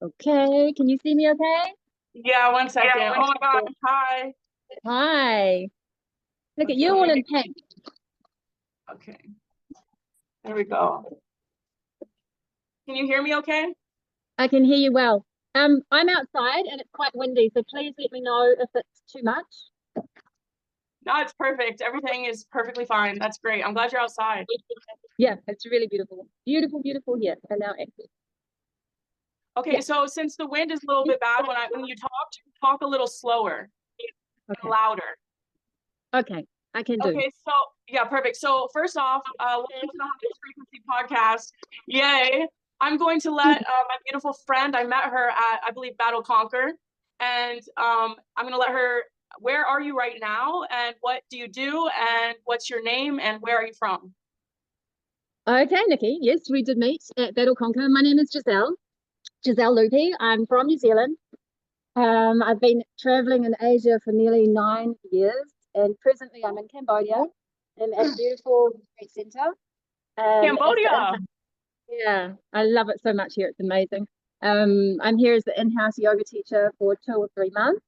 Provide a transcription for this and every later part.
Okay, can you see me okay? Yeah, one second. Yeah, Oh my God. Hi. Hi. Look at you all Okay. in pink. Okay. There we go. Can you hear me okay? I can hear you well. I'm outside and it's quite windy, so please let me know if it's too much. No, it's perfect. Everything is perfectly fine. That's great. I'm glad you're outside. Yeah, it's really beautiful. Beautiful, beautiful here. And now exit. Okay, Yeah, so since the wind is a little bit bad when you talk a little slower and okay. louder. Okay, I can do. Okay, so yeah, perfect. So first off, welcome to the High Frequency Podcast. Yay. I'm going to let my beautiful friend, I met her at, I believe, Battle Conquer. And I'm going to let her, where are you right now? And what do you do? And what's your name? And where are you from? Okay, Nikki. Yes, we did meet at Battle Conquer. My name is Giselle. Giselle Loopy. I'm from New Zealand. I've been traveling in Asia for nearly 9 years, and presently I'm in Cambodia. I'm at beautiful retreat center. As the Cambodia. yeah, I love it so much here. It's amazing. I'm here as the in-house yoga teacher for 2 or 3 months,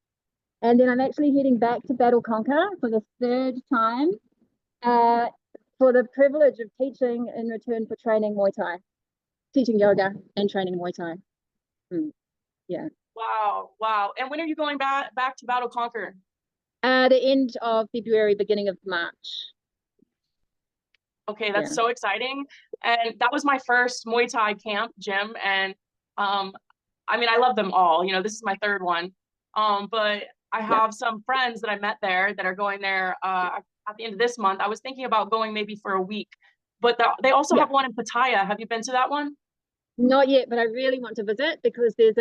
and then I'm actually heading back to Battle Conquer for the third time, uh, for the privilege of teaching in return for training Muay Thai, teaching yoga and training Muay Thai. Mm, yeah. Wow, wow. And when are you going back to Battle Conquer? The end of February, beginning of March. Okay, that's Yeah. so exciting. And that was my first Muay Thai camp gym. And um, I mean, I love them all. You know, this is my third one. But I Yeah. have some friends that I met there that are going there at the end of this month. I was thinking about going maybe for a week, but they also Yeah. have one in Pattaya. Have you been to that one? Not yet, but I really want to visit because there's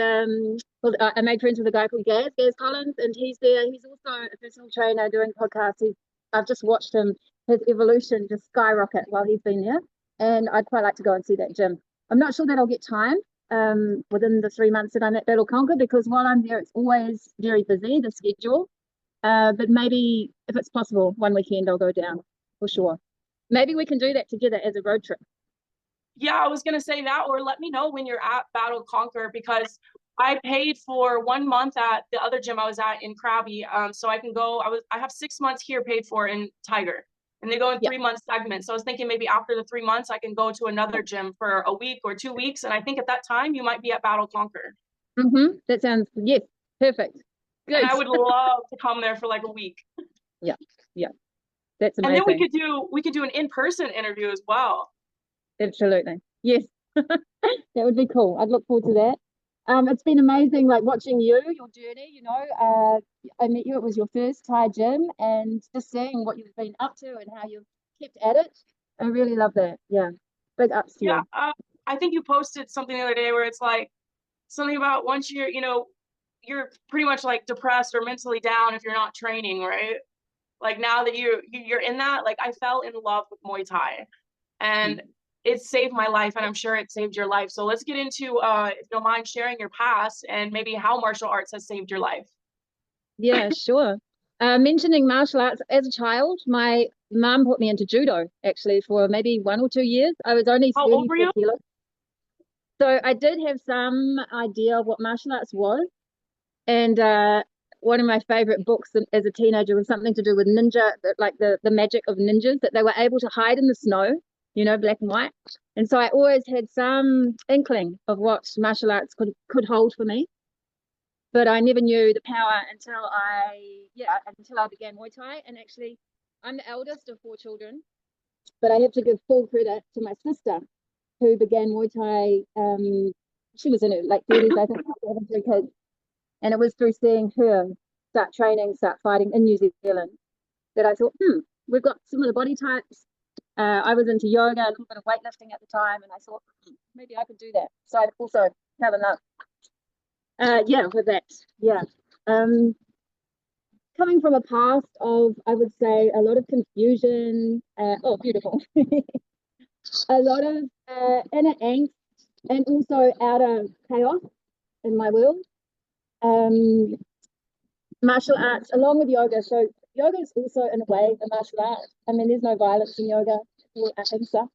well, I made friends with a guy called Gaz Collins, and he's there. He's also a personal trainer doing podcasts. I've just watched his evolution just skyrocket while he's been there, and I'd quite like to go and see that gym. I'm not sure that I'll get time within the 3 months that I'm at Battle Conquer because while I'm there, it's always very busy, the schedule. But maybe if it's possible, one weekend I'll go down for sure. Maybe we can do that together as a road trip. Yeah, I was gonna say that, or let me know when you're at Battle Conquer because I paid for 1 month at the other gym I was at in Krabi, so I can go. I have 6 months here paid for in Tiger, and they go in Yeah. 3 month segments. So I was thinking maybe after the 3 months I can go to another gym for a week or 2 weeks, and I think at that time you might be at Battle Conquer, That sounds, yes, perfect. and Good. I would love to come there for like a week, Yeah, yeah, that's and then we amazing. could do we could do an in-person interview as well. Absolutely. Yes, that would be cool. I'd look forward to that. It's been amazing, like watching your journey, I met you, it was your first Thai gym, and just seeing what you've been up to and how you've kept at it. I really love that. Yeah. Big ups to Yeah, you. I think you posted something the other day where it's like something about once you're pretty much like depressed or mentally down if you're not training, right? Like now that you're in that, like I fell in love with Muay Thai and Mm. it saved my life and I'm sure it saved your life. So let's get into if you don't mind sharing your past and maybe how martial arts has saved your life. Yeah, sure. Mentioning martial arts, as a child, my mum put me into judo actually for maybe 1 or 2 years. I was only How old were 34 you? kilos. So I did have some idea of what martial arts was. And one of my favorite books as a teenager was something to do with ninja, like the magic of ninjas, that they were able to hide in the snow, black and white. And so I always had some inkling of what martial arts could hold for me. But I never knew the power until I began Muay Thai. And actually, I'm the eldest of 4 children, but I have to give full credit to my sister who began Muay Thai. She was in her late 30s, I think, having 3 kids. And it was through seeing her start training, start fighting in New Zealand that I thought, we've got similar body types. I was into yoga, a little bit of weightlifting at the time, and I thought, maybe I could do that. So I also fell in love. Yeah, with that. Yeah. Um, Coming from a past of, I would say, a lot of confusion. Oh, beautiful. A lot of inner angst and also outer chaos in my world. Um, Martial arts along with yoga. So yoga is also in a way a martial art. I mean, there's no violence in yoga or ahimsa,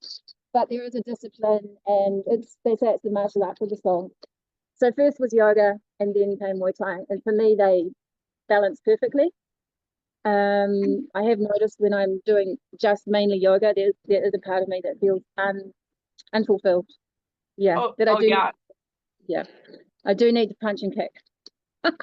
but there is a discipline, and they say it's the martial art for the soul. So first was yoga and then came Muay Thai. And for me, they balance perfectly. I have noticed when I'm doing just mainly yoga, there is a part of me that feels unfulfilled. Yeah, Oh, that I oh do. yeah. Yeah, I do need to punch and kick.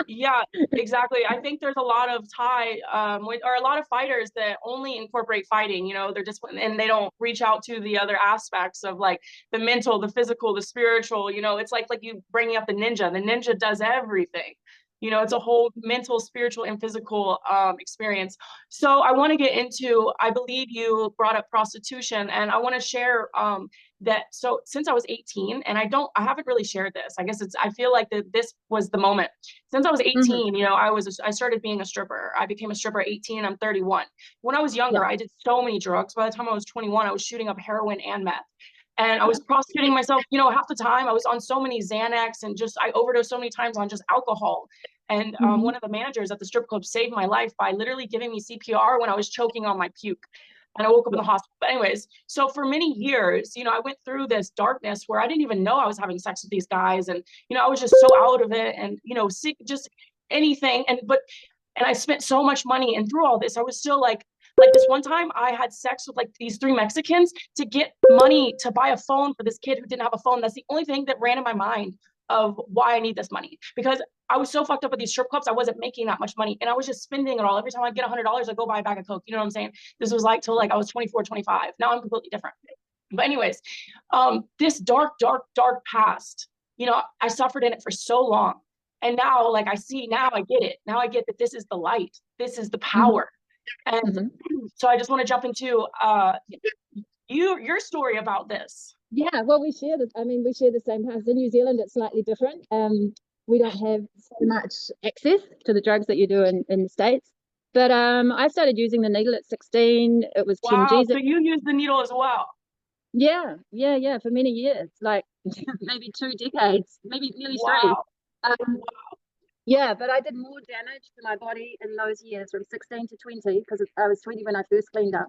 Yeah, exactly. I think there's a lot of Thai, or a lot of fighters that only incorporate fighting. You know, they're just, and they don't reach out to the other aspects of like the mental, the physical, the spiritual. You know, it's like you bringing up the ninja. The ninja does everything. You know, it's a whole mental, spiritual, and physical experience. So I want to get into, I believe you brought up prostitution, and I want to share that. So since I was 18, and I haven't really shared this. I guess I feel like that this was the moment. Since I was Mm-hmm. 18, you know, I started being a stripper. I became a stripper at 18, and I'm 31. When I was younger, Yeah. I did so many drugs. By the time I was 21, I was shooting up heroin and meth. And I Yeah. was prostituting myself, you know, half the time. I was on so many Xanax, and just I overdosed so many times on just alcohol. And Mm-hmm. one of the managers at the strip club saved my life by literally giving me CPR when I was choking on my puke. And I woke up in the hospital. But anyways, so for many years, you know, I went through this darkness where I didn't even know I was having sex with these guys. And, you know, I was just so out of it, and, you know, sick, just anything. And I spent so much money. And through all this, I was still like this one time I had sex with like these 3 Mexicans to get money to buy a phone for this kid who didn't have a phone. That's the only thing that ran in my mind of why I need this money, because I was so fucked up with these strip clubs. I wasn't making that much money, and I was just spending it all. Every time I get $100, I go buy a bag of Coke. You know what I'm saying? This was like till like I was 24, 25. Now I'm completely different. But anyways, this dark past, you know, I suffered in it for so long. And now, like I see, now I get it. Now I get that this is the light. This is the power. And so I just want to jump into your story about this. Yeah, well, we share this. I mean, we share the same past. In New Zealand, it's slightly different. We don't have so much access to the drugs that you do in the States. But I started using the needle at 16. It was 10 Wow. G's. So you use the needle as well. Yeah, for many years, like maybe 2 decades, maybe nearly three. Wow. Um, yeah, but I did more damage to my body in those years from 16 to 20, because I was 20 when I first cleaned up.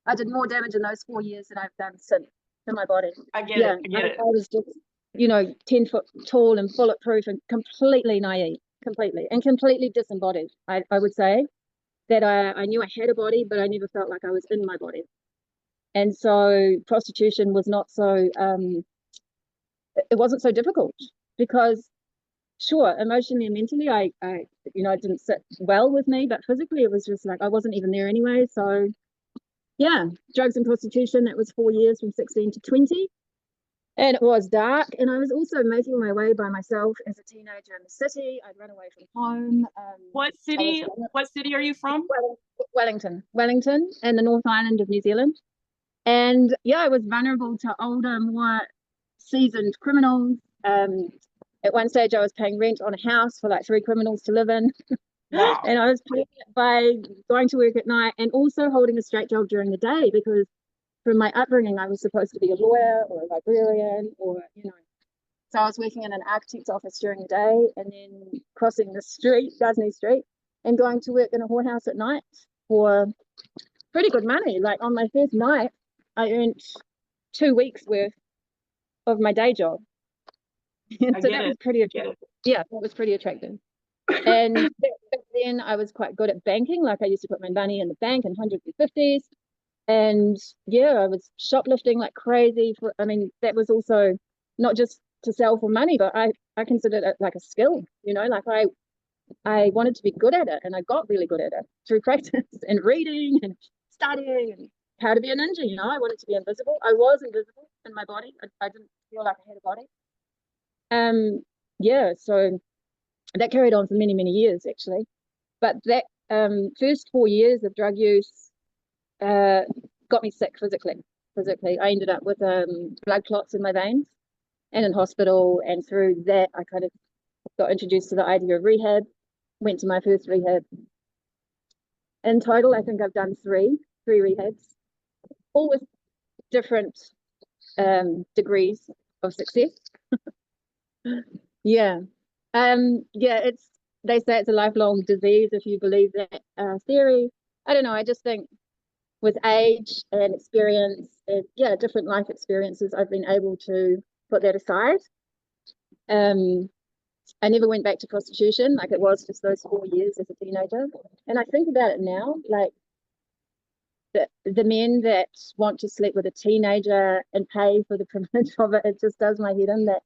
I did more damage in those 4 years than I've done since to my body. I get Yeah, it. I get it. I was just, you know, 10 foot tall and bulletproof and completely naive, completely disembodied. I would say that I knew I had a body, but I never felt like I was in my body. And so prostitution was not so, it wasn't so difficult, because sure, emotionally and mentally, I you know, it didn't sit well with me, but physically it was just like I wasn't even there anyway. So yeah, drugs and prostitution, that was 4 years from 16 to 20. And it was dark. And I was also making my way by myself as a teenager in the city. I'd run away from home. What city are you from? Wellington, and the North Island of New Zealand. And yeah, I was vulnerable to older, more seasoned criminals. At one stage, I was paying rent on a house for like 3 criminals to live in. Wow. And I was paying it by going to work at night and also holding a straight job during the day, because from my upbringing, I was supposed to be a lawyer or a librarian, or, you know. So I was working in an architect's office during the day, and then crossing the street, Disney Street, and going to work in a whorehouse at night for pretty good money. Like on my first night, I earned 2 weeks worth of my day job. So that was pretty attractive. Yeah, that was pretty attractive. And back then I was quite good at banking. Like I used to put my money in the bank in 150s. And yeah, I was shoplifting like crazy. I mean, that was also not just to sell for money, but I considered it like a skill, you know, like I wanted to be good at it, and I got really good at it through practice and reading and studying and how to be a ninja, you know. I wanted to be invisible. I was invisible in my body. I didn't feel like I had a body. Yeah, so that carried on for many, many years actually. But that first 4 years of drug use got me sick physically. I ended up with blood clots in my veins and in hospital. And through that, I kind of got introduced to the idea of rehab, went to my first rehab. In total, I think I've done three rehabs, all with different degrees of success. Yeah. They say it's a lifelong disease if you believe that theory. I don't know. I just think with age and experience and different life experiences, I've been able to put that aside. I never went back to prostitution. Like, it was just those 4 years as a teenager. And I think about it now, like the men that want to sleep with a teenager and pay for the privilege of it, it just does my head in that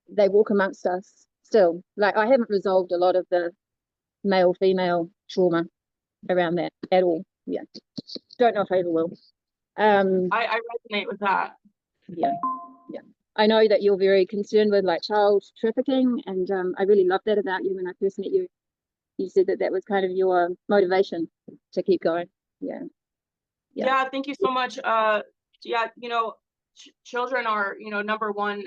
they walk amongst us still. Like, I haven't resolved a lot of the male-female trauma around that at all. Yeah. Don't know if I ever will. I resonate with that. Yeah. I know that you're very concerned with like child trafficking, and I really love that about you. When I first met you, you said that was kind of your motivation to keep going. Yeah. Thank you so much. Children are, number one.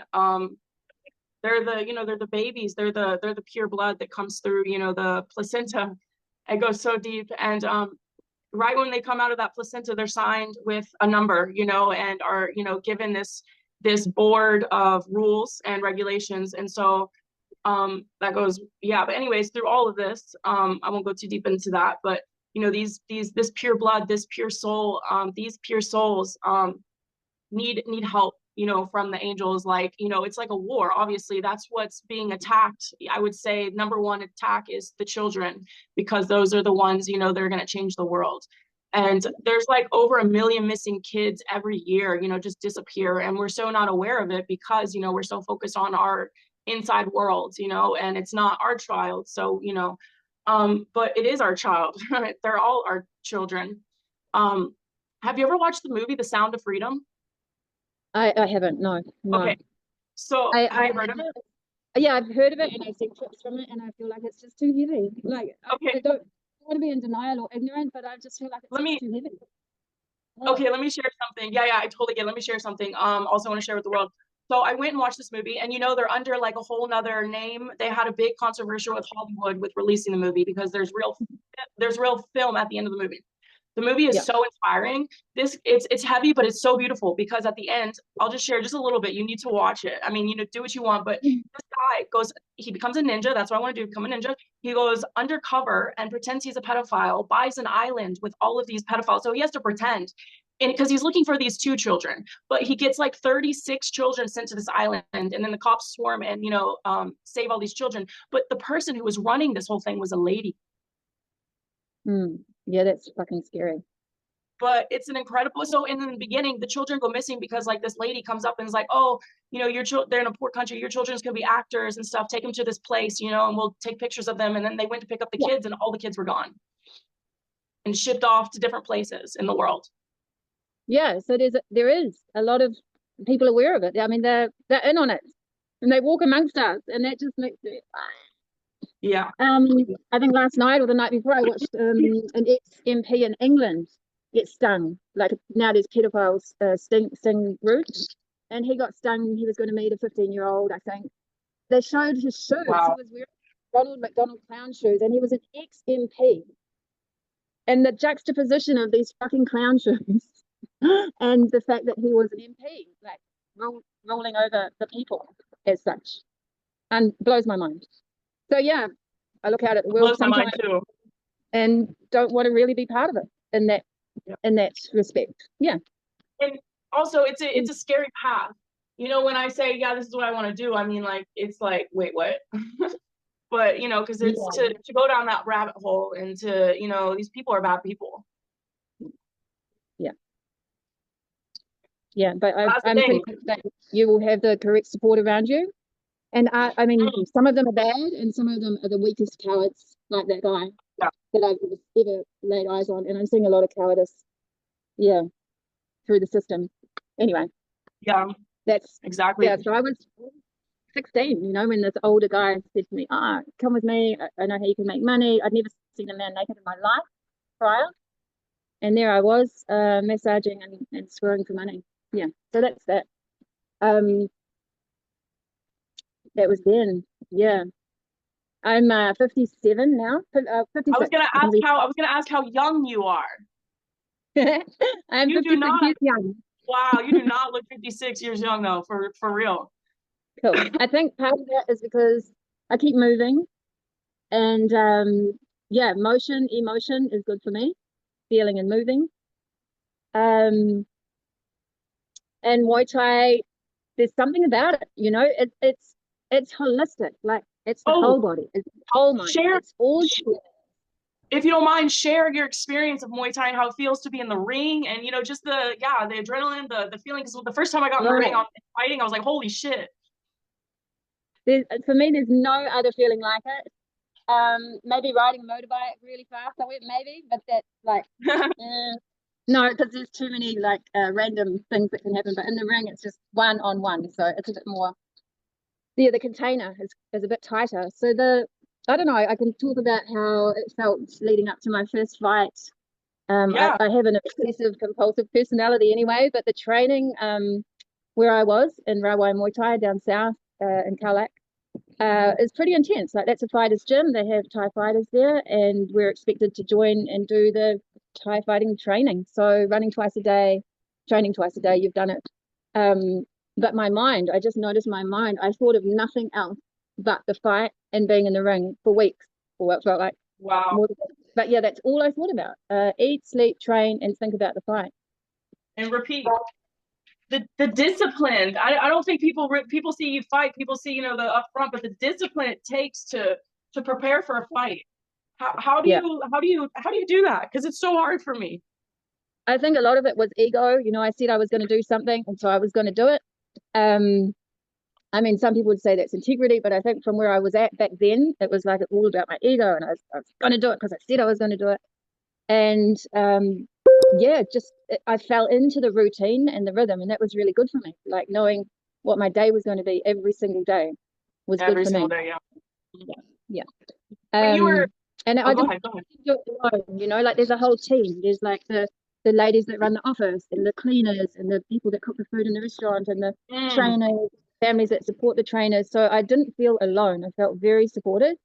They're the babies. They're the pure blood that comes through, the placenta. It goes so deep, and right when they come out of that placenta, they're signed with a number, and are, given this board of rules and regulations. And so that goes, but anyways, through all of this, I won't go too deep into that, but this pure blood, this pure soul, these pure souls need help, from the angels. Like, it's like a war. Obviously, that's what's being attacked. I would say number one attack is the children, because those are the ones, they're going to change the world. And there's like over 1 million missing kids every year, just disappear. And we're so not aware of it because, we're so focused on our inside world, and it's not our child. So, but it is our child. They're all our children. Have you ever watched the movie The Sound of Freedom? I haven't, no. Okay. So have you heard of it? Yeah, I've heard of it, and I've seen clips from it, and I feel like it's just too heavy. Like, okay. I don't want to be in denial or ignorant, but I just feel like it's too heavy. Okay, let me share something. Yeah, I totally get it. Let me share something. Also want to share with the world. So I went and watched this movie, and they're under like a whole nother name. They had a big controversy with Hollywood with releasing the movie because there's real film at the end of the movie. The movie is so inspiring. It's heavy, but it's so beautiful because at the end, I'll just share just a little bit. You need to watch it. I mean, do what you want, but this guy he becomes a ninja. That's what I want to do, become a ninja. He goes undercover and pretends he's a pedophile, buys an island with all of these pedophiles. So he has to pretend, and because he's looking for these 2 children, but he gets like 36 children sent to this island, and then the cops swarm and, save all these children. But the person who was running this whole thing was a lady. Yeah, that's fucking scary. But it's an incredible. So in the beginning, the children go missing because like this lady comes up and is like, oh, they're in a poor country. Your children's gonna be actors and stuff. Take them to this place, and we'll take pictures of them. And then they went to pick up the kids, and all the kids were gone and shipped off to different places in the world. Yeah, so there is a lot of people aware of it. I mean, they're in on it, and they walk amongst us, and that just makes it. Yeah. I think last night or the night before, I watched an ex-MP in England get stung. Like, now there's pedophiles sting groups, and he got stung. He was going to meet a 15-year-old, I think. They showed his shoes. Wow. He was wearing Ronald McDonald clown shoes, and he was an ex-MP. And the juxtaposition of these fucking clown shoes and the fact that he was an MP, like rolling over the people as such, and blows my mind. So yeah, I look out at the world sometimes too, and don't want to really be part of it in that respect. Yeah. And also, it's a scary path. When I say, yeah, this is what I want to do, I mean, like, it's like, wait, what? But because it's to go down that rabbit hole and to these people are bad people. Yeah, but I'm pretty confident that you will have the correct support around you. And I mean, some of them are bad, and some of them are the weakest cowards, like that guy that I've ever laid eyes on. And I'm seeing a lot of cowardice, through the system. Anyway. Yeah. That's exactly. Yeah, so I was 16, when this older guy said to me, come with me. I know how you can make money. I'd never seen a man naked in my life prior. And there I was, massaging and screwing for money. Yeah, so that's that. That was then. Yeah, I'm 57 now. 56. I was gonna ask how young you are. I'm 56 years young. Wow, you do not look 56 years young though, for real. Cool. I think part of that is because I keep moving, and emotion is good for me. Feeling and moving. And Muay Thai, there's something about it, it's it's holistic. Like it's the Oh, whole body, it's the whole mind, share, it's all. if you don't mind, share your experience of Muay Thai and how it feels to be in the ring, and just the adrenaline, the feeling. Because the first time I got in the ring Oh, on fighting, I was like, holy shit. for me, there's no other feeling like it. Maybe riding a motorbike really fast. I went maybe, but that's like, no, because there's too many like random things that can happen. But in the ring, it's just one on one, so it's a bit more. Yeah, the container is a bit tighter. So I don't know. I can talk about how it felt leading up to my first fight. Yeah. I have an obsessive compulsive personality anyway, but the training where I was in Rawai Muay Thai down south in Colac is pretty intense. Like that's a fighter's gym. They have Thai fighters there, and we're expected to join and do the Thai fighting training. So running twice a day, training twice a day. You've done it. But my mind, I just noticed my mind. I thought of nothing else but the fight and being in the ring for weeks, or what felt like Wow. more than. But yeah, that's all I thought about. Eat, sleep, train, and think about the fight. And repeat. The discipline. I don't think people see you fight, people see the upfront, but the discipline it takes to prepare for a fight. How do Yeah. you do that? Because it's so hard for me. I think a lot of it was ego. I said I was going to do something, and so I was going to do it. I mean, some people would say that's integrity, but I think from where I was at back then, it was like all about my ego, and I was going to do it because I said I was going to do it. And yeah, I fell into the routine and the rhythm, and that was really good for me. Like knowing what my day was going to be every single day was Every good for single me. day, yeah. Yeah. When you were, And oh, I go didn't ahead, go ahead. do it alone, like there's a whole team. There's like the ladies that run the office and the cleaners and the people that cook the food in the restaurant and the trainers, families that support the trainers. So I didn't feel alone. I felt very supported.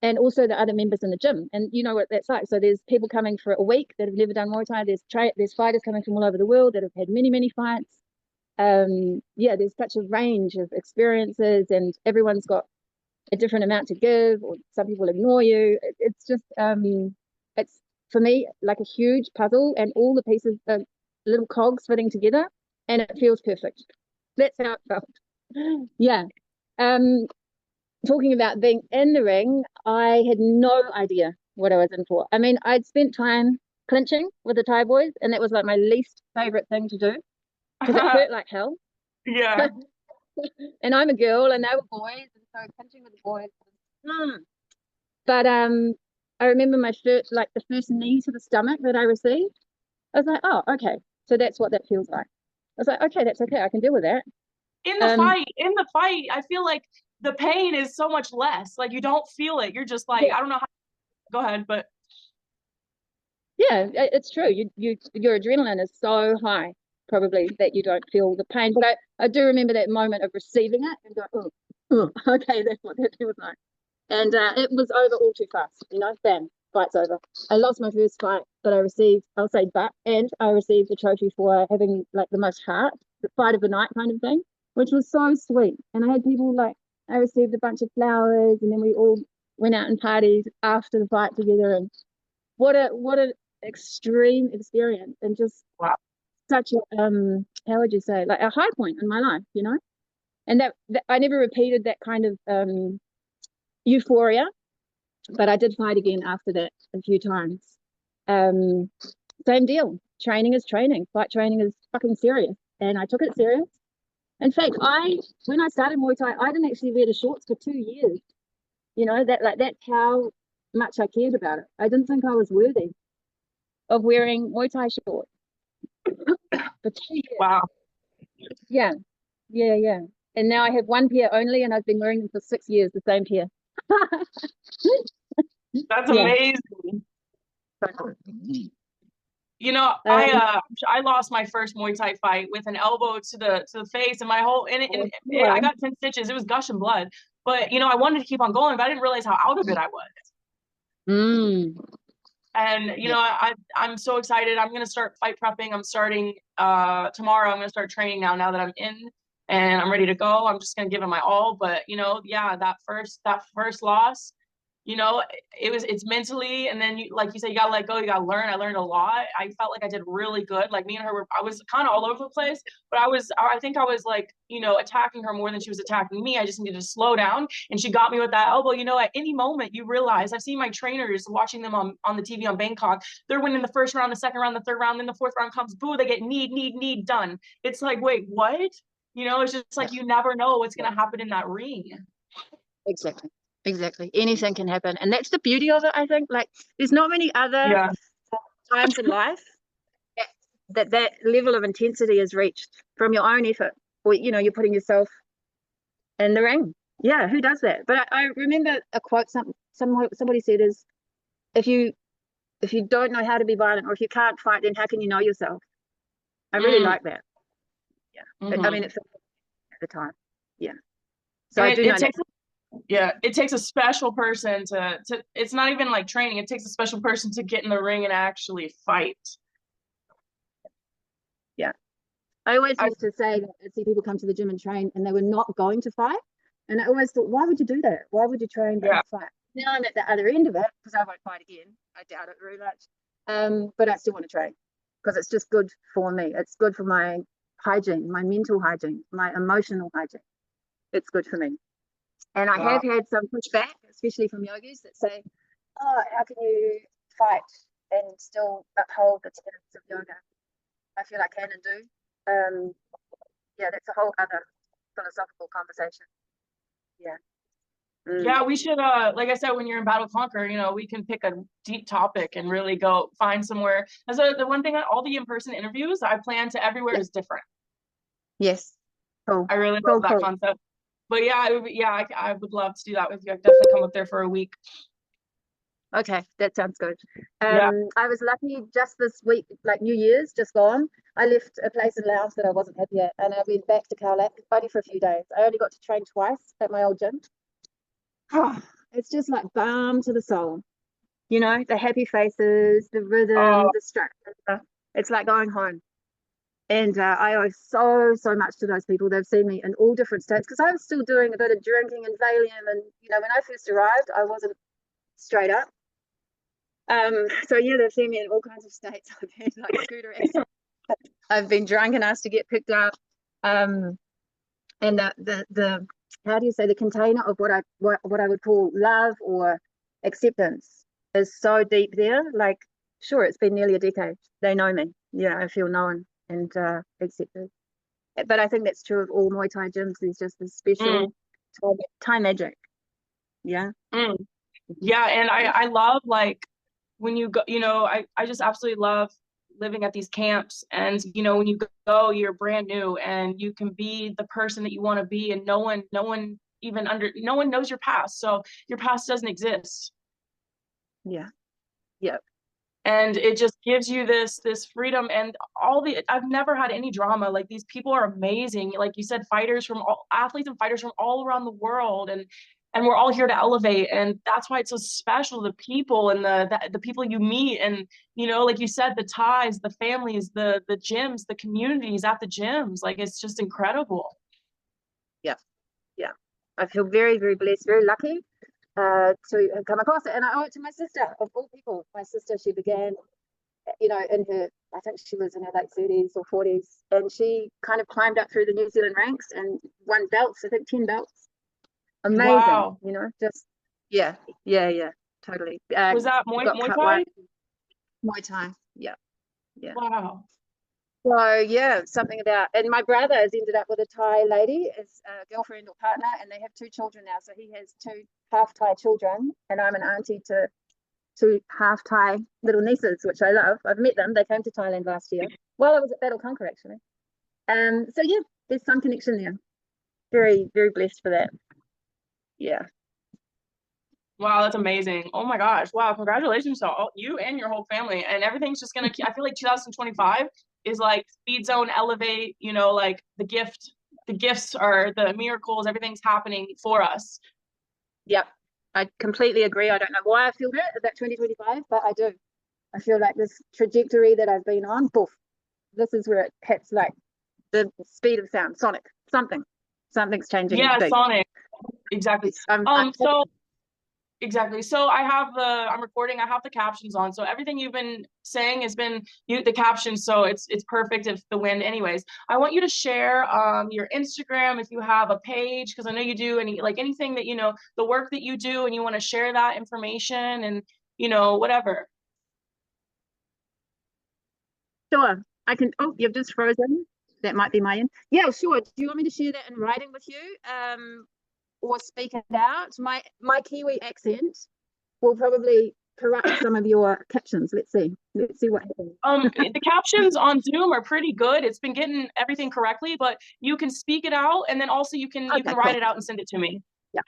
And also the other members in the gym. And you know what that's like. So there's people coming for a week that have never done Muay Thai. There's fighters coming from all over the world that have had many, many fights. Yeah, there's such a range of experiences, and everyone's got a different amount to give, or some people ignore you. It's just it's for me like a huge puzzle, and all the pieces are little cogs fitting together, and it feels perfect. That's how it felt. Yeah. Talking about being in the ring, I had no idea what I was in for. I mean, I'd spent time clinching with the Thai boys, and that was like my least favorite thing to do because it hurt like hell. Yeah. And I'm a girl, and they were boys, and so clinching with the boys. But I remember the first knee to the stomach that I received. I was like, oh, okay, so that's what that feels like. I was like, okay, that's okay, I can deal with that. In the fight, I feel like the pain is so much less. Like you don't feel it. You're just like, I don't know how. Go ahead, but yeah, it's true. Your adrenaline is so high, probably, that you don't feel the pain. But I do remember that moment of receiving it and going, oh, okay, that's what that feels like. And it was over all too fast, bam, fight's over. I lost my first fight, but I received the trophy for having like the most heart, the fight of the night kind of thing, which was so sweet. And I had people I received a bunch of flowers, and then we all went out and partied after the fight together. And what an extreme experience, and just wow. such a how would you say, like a high point in my life, And that I never repeated that kind of euphoria, but I did fight again after that a few times. Same deal. Training is training. Fight training is fucking serious, and I took it serious. In fact, when I started Muay Thai, I didn't actually wear the shorts for 2 years. That's how much I cared about it. I didn't think I was worthy of wearing Muay Thai shorts for 2 years. Wow. Yeah. And now I have one pair only, and I've been wearing them for 6 years, the same pair. That's amazing. I lost my first Muay Thai fight with an elbow to the face, and my whole I got 10 stitches. It was gushing blood, but I wanted to keep on going, but I didn't realize how out of it I was. And I'm so excited. I'm gonna start fight prepping. I'm starting tomorrow. I'm gonna start training now that I'm in and I'm ready to go. I'm just gonna give it my all. But that first loss, you know, it's mentally, and then you, like you said, you gotta let go, you gotta learn. I learned a lot. I felt like I did really good. Like me and her were, I was kind of all over the place, but I think I was like, you know, attacking her more than she was attacking me. I just needed to slow down, and she got me with that elbow. You know, at any moment you realize, I've seen my trainers, watching them on the TV on Bangkok, they're winning the first round, the second round, the third round, then the fourth round comes, boo, they get knee done. It's like, wait, what? You know, it's just like, you never know what's gonna happen in that ring. Exactly. Exactly. Anything can happen. And that's the beauty of it, I think. Like, there's not many other Yeah. times in life that level of intensity is reached from your own effort, or, you know, you're putting yourself in the ring. Yeah, who does that? But I remember a quote somebody said is, if you don't know how to be violent, or if you can't fight, then how can you know yourself? I really like that. Yeah. I mean, it felt at the time. Yeah. So And I do know that. yeah, it takes a special person to it's not even like training, it takes a special person to get in the ring and actually fight. Yeah. I always used to say that I'd see people come to the gym and train and they were not going to fight. And I always thought, why would you do that? Why would you train but not fight? Now I'm at the other end of it, because I won't fight again. I doubt it very much. But I still want to train because it's just good for me. It's good for my hygiene, my mental hygiene, my emotional hygiene. It's good for me. And I have had some pushback, especially from yogis, that say, oh, how can you fight and still uphold the tenets of yoga? I feel I can and do. Yeah, that's a whole other philosophical conversation. Yeah. Yeah, we should like I said, when you're in Battle Conquer, you know, we can pick a deep topic and really go find somewhere. And so the one thing, all the in-person interviews I plan to everywhere is different. Yes. Cool. I really love that concept. But yeah, I would love to do that with you. I'd definitely come up there for a week. Okay, that sounds good. Yeah. I was lucky just this week, like New Year's just gone. I left a place in Laos that I wasn't happy at, and I went back to Khao Lak only for a few days. I only got to train twice at my old gym. Oh, it's just like balm to the soul. You know, the happy faces, the rhythm, the structure. It's like going home. And I owe so much to those people. They've seen me in all different states, because I was still doing a bit of drinking and Valium. And, you know, when I first arrived, I wasn't straight up. So yeah, they've seen me in all kinds of states. I've had like scooter accidents. I've been drunk and asked to get picked up. And the how do you say, the container of what I would call love or acceptance is so deep there. Like, sure, it's been nearly a decade. They know me. Yeah, I feel known and accepted. But I think that's true of all Muay Thai gyms. There's just this special Thai magic. Yeah. Yeah, and I love, like, when you go, you know, I just absolutely love living at these camps. And, you know, when you go, you're brand new and you can be the person that you want to be. And no one knows your past. So your past doesn't exist. Yeah. Yep. And it just gives you this freedom, and I've never had any drama. Like, these people are amazing. Like you said, athletes and fighters from all around the world. And we're all here to elevate, and that's why it's so special, the people and the people you meet. And, you know, like you said, the ties, the families, the gyms, the communities at the gyms, like, it's just incredible. Yeah, I feel very, very blessed, very lucky to come across it. And I owe it to my sister, of all people. My sister, she began, you know, I think she was in her late 30s or 40s, and she kind of climbed up through the New Zealand ranks and won belts, I think 10 belts. Amazing. Wow. You know, just yeah, totally. Was that Muay Thai? Muay Thai, yeah. Wow. So yeah, something about, and my brother has ended up with a Thai lady as a girlfriend or partner, and they have 2 children now. So he has 2 half Thai children, and I'm an auntie to 2 half Thai little nieces, which I love. I've met them. They came to Thailand last year while I was at Battle Conquer, actually. So yeah, there's some connection there. Very, very blessed for that. Yeah. Wow, that's amazing. Oh my gosh. Wow, congratulations to you and your whole family. And everything's just gonna I feel like 2025 is like Speed Zone, Elevate, you know, like the gifts are the miracles, everything's happening for us. Yep. I completely agree. I don't know why I feel that about 2025, but I do. I feel like this trajectory that I've been on, poof, this is where it hits, like the speed of sound, sonic, something's changing. Yeah, sonic. Exactly. Exactly. So I'm recording, I have the captions on. So everything you've been saying has been the captions. So it's perfect if the wind. Anyways, I want you to share your Instagram if you have a page, because I know you do anything that, the work that you do and you want to share that information and, whatever. Sure. I can. Oh, you've just frozen. That might be my end. Yeah, sure. Do you want me to share that in writing with you? Or speak it out? My Kiwi accent will probably corrupt some of your captions. Let's see. Let's see what happens. The captions on Zoom are pretty good. It's been getting everything correctly, but you can speak it out, and then also you can Okay, write cool. it out and send it to me. Yeah.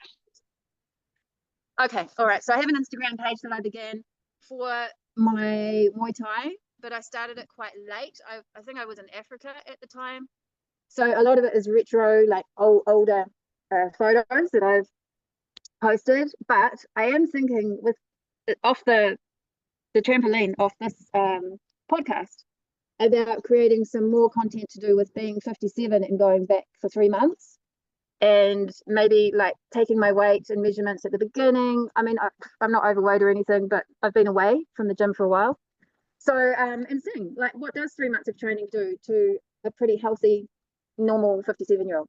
Okay. All right. So I have an Instagram page that I began for my Muay Thai, but I started it quite late. I think I was in Africa at the time. So a lot of it is retro, like older photos that I've posted. But I am thinking off the trampoline off this podcast about creating some more content to do with being 57 and going back for 3 months, and maybe like taking my weight and measurements at the beginning. I mean, I'm not overweight or anything, but I've been away from the gym for a while. So and seeing like what does 3 months of training do to a pretty healthy, normal 57-year-old,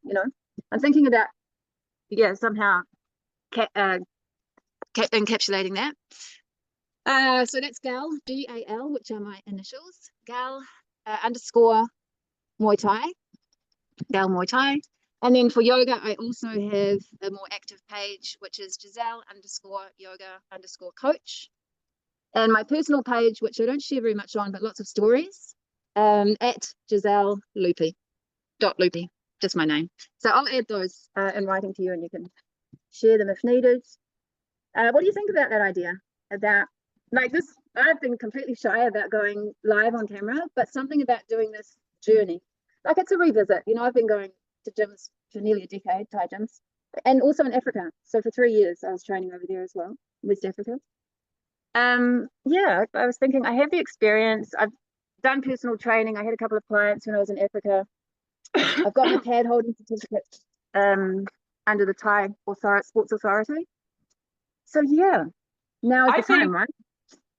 I'm thinking about, somehow encapsulating that. So that's Gal, GAL, which are my initials, Gal underscore Muay Thai, Gal Muay Thai. And then for yoga, I also have a more active page, which is Giselle underscore yoga underscore coach. And my personal page, which I don't share very much on, but lots of stories, at Giselle Loopy, .loopy, just my name. So I'll add those in writing to you, and you can share them if needed. What do you think about that idea? About like this, I've been completely shy about going live on camera, but something about doing this journey, like it's a revisit. I've been going to gyms for nearly a decade, Thai gyms, and also in Africa. So for 3 years, I was training over there as well, West Africa. Yeah, I was thinking I have the experience. I've done personal training. I had a couple of clients when I was in Africa. I've got my pad holding certificate under the Thai Sports Authority. So yeah, now is the time, right?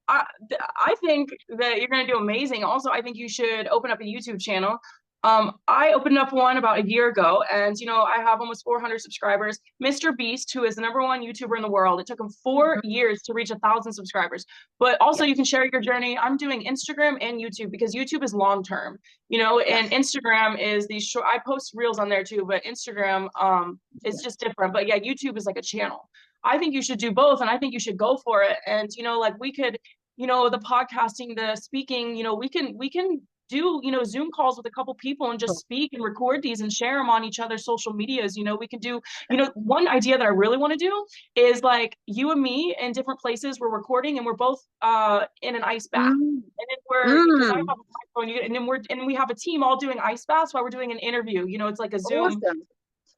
I think that you're going to do amazing. Also, I think you should open up a YouTube channel. I opened up one about a year ago, and I have almost 400 subscribers. Mr. Beast, who is the #1 YouTuber in the world, it took him 4 years to reach 1,000 subscribers. But also, you can share your journey. I'm doing Instagram and YouTube because YouTube is long term, and Instagram is these short. I post reels on there too, but Instagram is just different. But yeah, YouTube is like a channel. I think you should do both, and I think you should go for it. And like we could, the podcasting, the speaking, we can do Zoom calls with a couple people and just speak and record these and share them on each other's social medias. We can do, one idea that I really want to do is like you and me in different places, we're recording and we're both in an ice bath, and then because I have a microphone, and we have a team all doing ice baths while we're doing an interview. It's like a Zoom.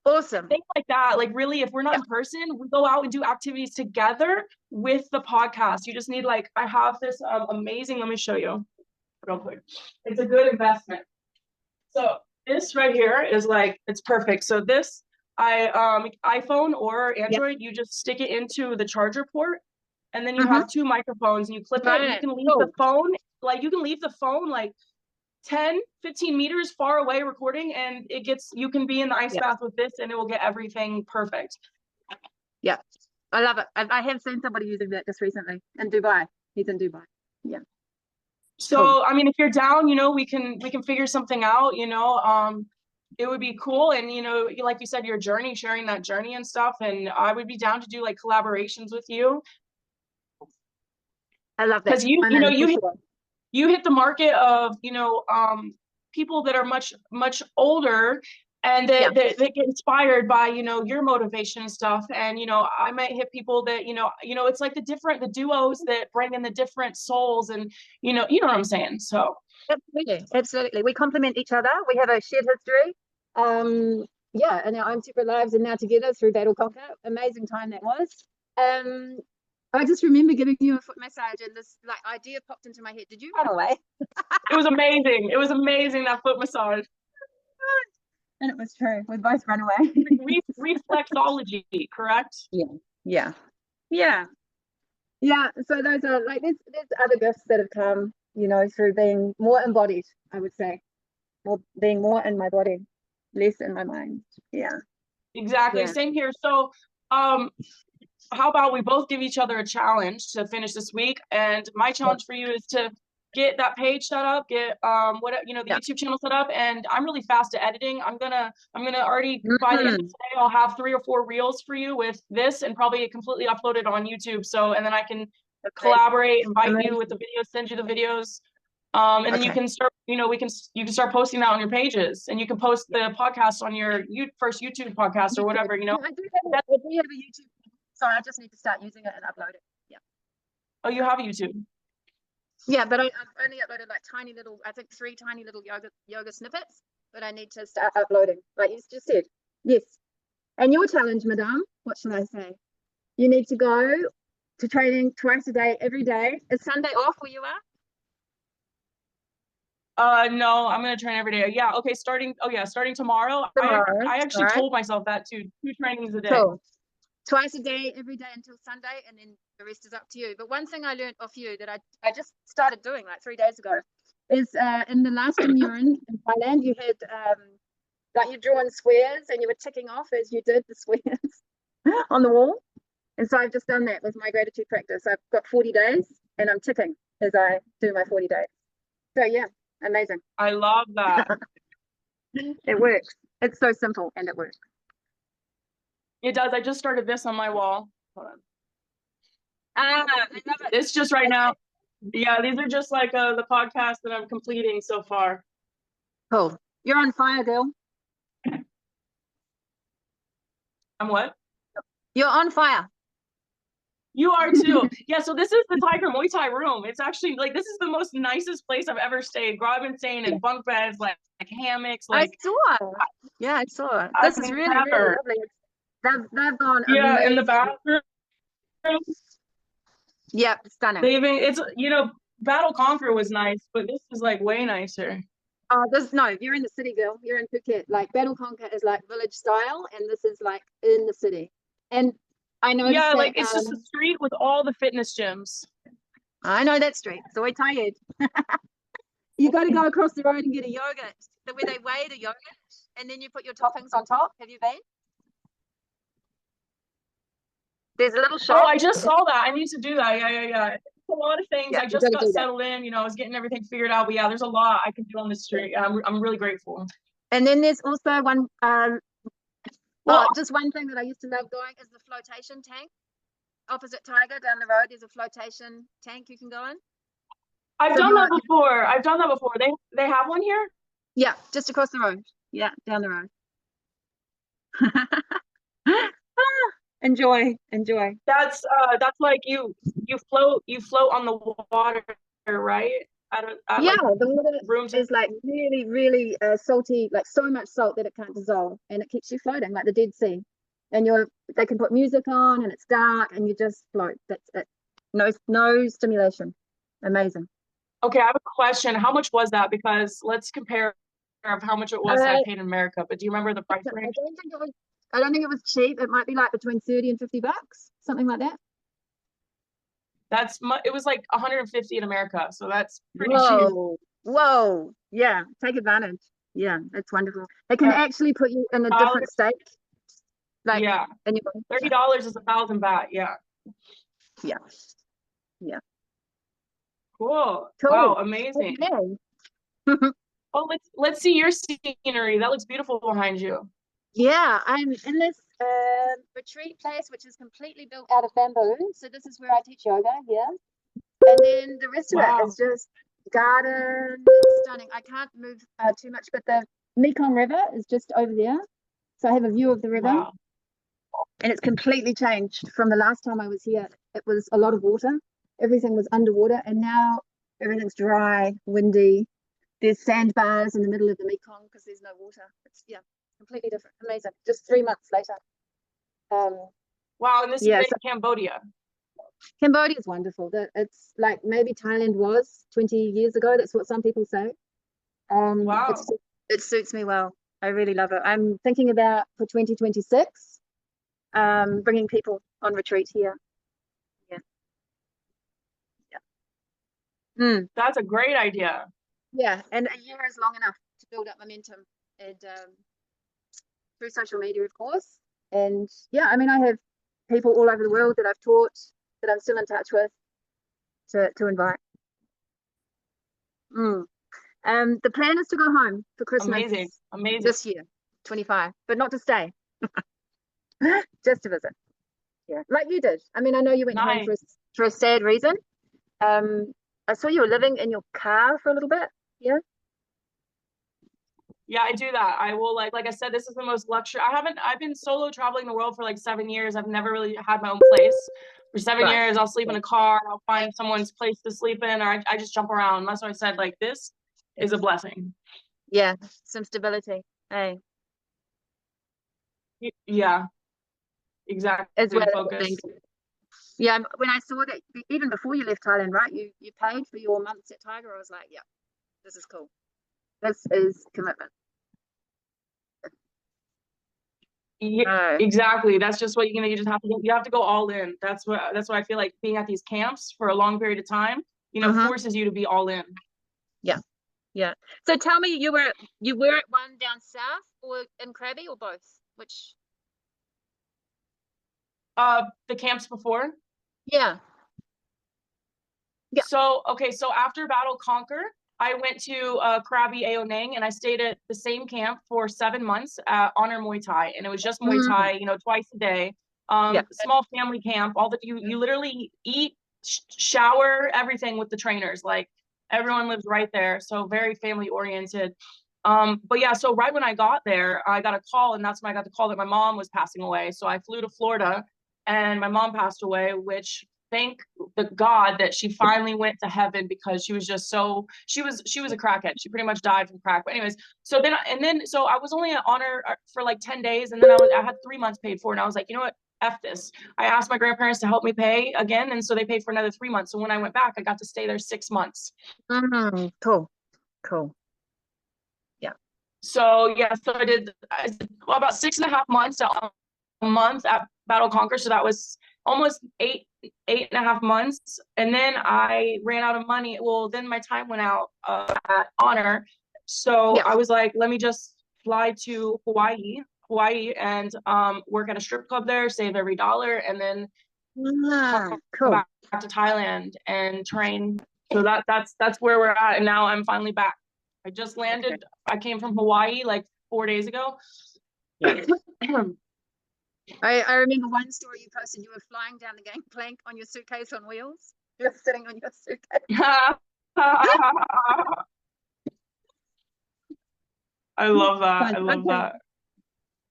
Awesome. Things like that. Like really, if we're not in person, we go out and do activities together with the podcast. You just need I have this amazing, let me show you real quick. It's a good investment. So this right here is it's perfect. So this iPhone or Android, you just stick it into the charger port, and then you have 2 microphones and you clip it, and you can leave the phone, you can leave the phone 10, 15 meters far away recording, and you can be in the ice bath with this and it will get everything perfect. Yeah, I love it. I have seen somebody using that just recently in Dubai. He's in Dubai. Yeah. So, cool. I mean, if you're down, we can figure something out, it would be cool. And, like you said, your journey, sharing that journey and stuff. And I would be down to do collaborations with you. I love that. Because you hit the market of, people that are much, much older, and that get inspired by, your motivation and stuff. And, I might hit people that, it's like the duos that bring in the different souls, and, you know what I'm saying? So. Absolutely. We complement each other. We have a shared history. And our own separate lives, and now together through Battle Conquer. Amazing time that was. I just remember giving you a foot massage, and this idea popped into my head. Did you run away? It was amazing. It was amazing, that foot massage. And it was true. We both ran away. Reflexology, correct? Yeah. Yeah, so those are like there's other gifts that have come, through being more embodied, I would say. More being more in my body, less in my mind. Yeah. Exactly. Yeah. Same here. So, how about we both give each other a challenge to finish this week? And my Yeah. challenge for you is to get that page set up, get the Yeah. YouTube channel set up. And I'm really fast at editing. I'm gonna already by the end of Mhm. today, I'll have 3 or 4 reels for you with this and probably completely uploaded on YouTube. So and then I can Okay. collaborate, invite you Amazing. with the videos, send you the videos. And then you Okay. can start, you can start posting that on your pages, and you can post the podcast on your first YouTube podcast or whatever, Yeah, I do have a YouTube. So I just need to start using it and upload it. Yeah. Oh, you have YouTube. Yeah, but I've only uploaded like tiny little, I think 3 tiny little yoga snippets, but I need to start uploading, like you just said. Yes. And your challenge, madame, what shall I say? You need to go to training twice a day, every day. Is Sunday off where you are? No, I'm gonna train every day. Yeah, okay, starting tomorrow. Tomorrow. I All actually right. told myself that too. 2 trainings a day. Cool. Twice a day, every day until Sunday, and then the rest is up to you. But one thing I learned off you that I just started doing like 3 days ago is in the last time you were in Thailand, you had like you drew in squares and you were ticking off as you did the squares on the wall. And so I've just done that with my gratitude practice. I've got 40 days and I'm ticking as I do my 40 days. So yeah, amazing. I love that. It works. It's so simple and it works. It does. I just started this on my wall. Hold on. Ah, I love it. It's just right now. Yeah, these are just like the podcast that I'm completing so far. Cool. You're on fire, girl. I'm what? You're on fire. You are too. Yeah, so this is the Tiger Muay Thai room. It's actually like this is the most nicest place I've ever stayed. Girl, I've been staying in bunk beds, like hammocks, I like saw. Yeah, I saw. I've This is really, really never. lovely. They've gone Yeah, in the amazing. bathroom. Yeah, stunning. They even it's Battle Conquer was nice, but this is like way nicer. Oh, no, you're in the city, girl. You're in Phuket. Like Battle Conquer is like village style, and this is like in the city. And I noticed Yeah, that like it's just a street with all the fitness gyms. I know that street. So we're tired. You got to go across the road and get a yogurt. Where they weigh the yogurt, and then you put your toppings on top. Have you been? There's a little shop. Oh, I just saw that. I need to do that. Yeah. It's a lot of things. Yeah, I you just gotta got do that. settled in. I was getting everything figured out. But yeah, there's a lot I can do on this street. I'm really grateful. And then there's also one. Well, Just one thing that I used to love going is the flotation tank. Opposite Tiger down the road, there's a flotation tank you can go in. I've done that before. They have one here? Yeah, just across the road. Yeah, down the road. Enjoy. That's like you float on the water, right? Yeah, the water rooms is like really, really salty, like so much salt that it can't dissolve, and it keeps you floating like the Dead Sea. And they can put music on, and it's dark, and you just float. That's it. No stimulation. Amazing. Okay, I have a question. How much was that? Because let's compare of how much it was I paid in America. But do you remember the price range? I don't think it was cheap. It might be like between 30 and 50 bucks, something like that. It was like 150 in America, so that's pretty Whoa. cheap. Whoa. Yeah, take advantage. Yeah, that's wonderful. They can actually put you in a different state. Like, yeah. $30 is 1,000 baht. Yeah. Yeah. Yeah. Cool. Wow, amazing. Okay. Oh, let's see your scenery. That looks beautiful behind you. Yeah, I'm in this retreat place, which is completely built out of bamboo. So this is where I teach yoga here. And then the rest of it is just garden. It's stunning. I can't move too much, but the Mekong River is just over there. So I have a view of the river. Wow. And it's completely changed from the last time I was here. It was a lot of water. Everything was underwater, and now everything's dry, windy. There's sandbars in the middle of the Mekong because there's no water. It's completely different. Amazing. Just 3 months later. Wow, and this is in Cambodia. Cambodia is wonderful. It's like maybe Thailand was 20 years ago. That's what some people say. Wow. It suits me well. I really love it. I'm thinking about for 2026, bringing people on retreat here. Yeah. Mm, That's a great idea. yeah, and a year is long enough to build up momentum, and through social media, of course. And yeah, I mean, I have people all over the world that I've taught that I'm still in touch with to invite. Mm. The plan is to go home for Christmas Amazing. Amazing. this year, 25, but not to stay, just to visit. Yeah, like you did. I mean, I know you went home Nice. for a sad reason. I saw you were living in your car for a little bit. Yeah. Yeah, I do that. I will like I said, this is the most luxury. I've been solo traveling the world for like 7 years. I've never really had my own place. For seven Right. years, I'll sleep in a car, I'll find someone's place to sleep in, or I just jump around. That's why I said like this is a blessing. Yeah, some stability. Hey, Yeah, as well exactly. as being. Focus. Yeah, when I saw that, even before you left Thailand, right? You paid for your months at Tiger. I was like, yeah, this is cool. This is commitment. Yeah, Oh, exactly. That's just what you just have to go all in. That's what I feel like being at these camps for a long period of time, uh-huh. forces you to be all in. Yeah, yeah. So tell me, you were at one down south or in Krabi or both? Which? The camps before. Yeah, yeah. So, okay, so after Battle Conquer, I went to Krabi Aonang and I stayed at the same camp for 7 months at Honor Muay Thai. And it was just Muay Mm, Thai, twice a day. yeah. Small family camp, all that you literally eat, shower, everything with the trainers. Like everyone lives right there. So very family oriented. But yeah, so right when I got there, I got a call, and that's when I got the call that my mom was passing away. So I flew to Florida and my mom passed away, which thank the God that she finally went to heaven, because she was just so she was a crackhead. She pretty much died from crack. But anyways, so I was only at Honor for like 10 days, and then I had 3 months paid for, and I was like, you know what? F this. I asked my grandparents to help me pay again, and so they paid for another 3 months. So when I went back, I got to stay there 6 months. Cool, cool. Yeah. So yeah, so I did about 6.5 months, a month at Battle Conquer. So that was almost 8.5 months. And then I ran out of money. Well, then my time went out at Honor. So Yeah. I was like, let me just fly to Hawaii and work at a strip club there, save every dollar, and then come Cool. back to Thailand and train. So that's where we're at. And now I'm finally back. I just landed. I came from Hawaii like 4 days ago. Yeah. I remember one story you posted. You were flying down the gangplank on your suitcase on wheels. You're sitting on your suitcase. I love that. I Fun. love Okay. that.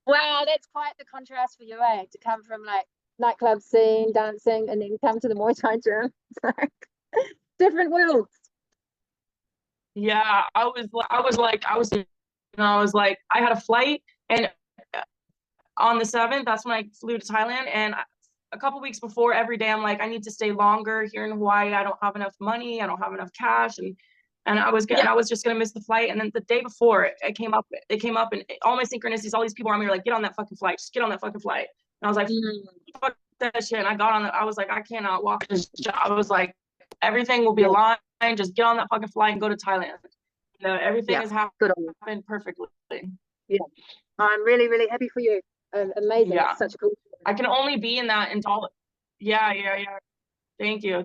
Wow, that's quite the contrast for you, eh? To come from like nightclub scene, dancing, and then come to the Muay Thai gym. It's like different worlds. Yeah, I was like, I had a flight, and on the 7th, that's when I flew to Thailand. And a couple weeks before, every day, I'm like, I need to stay longer here in Hawaii. I don't have enough money. I don't have enough cash. And I was just gonna miss the flight. And then the day before, it came up, and all my synchronicities, all these people around me were like, get on that fucking flight, just get on that fucking flight. And I was like, fuck that shit. And I got on I was like, I cannot walk this job. I was like, everything will be aligned. Just get on that fucking flight and go to Thailand. Everything has happened perfectly. Yeah. I'm really, really happy for you. Amazing. Yeah. It's such a cool story. I can only be in that until. Yeah. Thank you.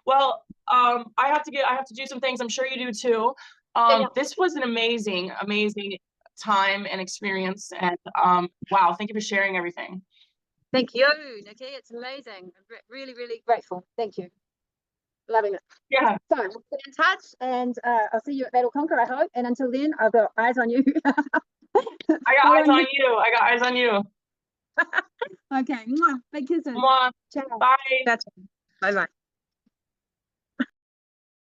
Well, I have to do some things. I'm sure you do too. Yeah. This was an amazing time and experience, and wow, thank you for sharing everything. Thank you, Nikki. It's amazing. I'm really, really grateful. Thank you. Loving it. Yeah. So we'll stay in touch, and I'll see you at Battle Conquer, I hope. And until then, I've got eyes on you. I got eyes on you. I got eyes on you. Okay. Big kisses. Mwah. Ciao. Bye. Bye bye.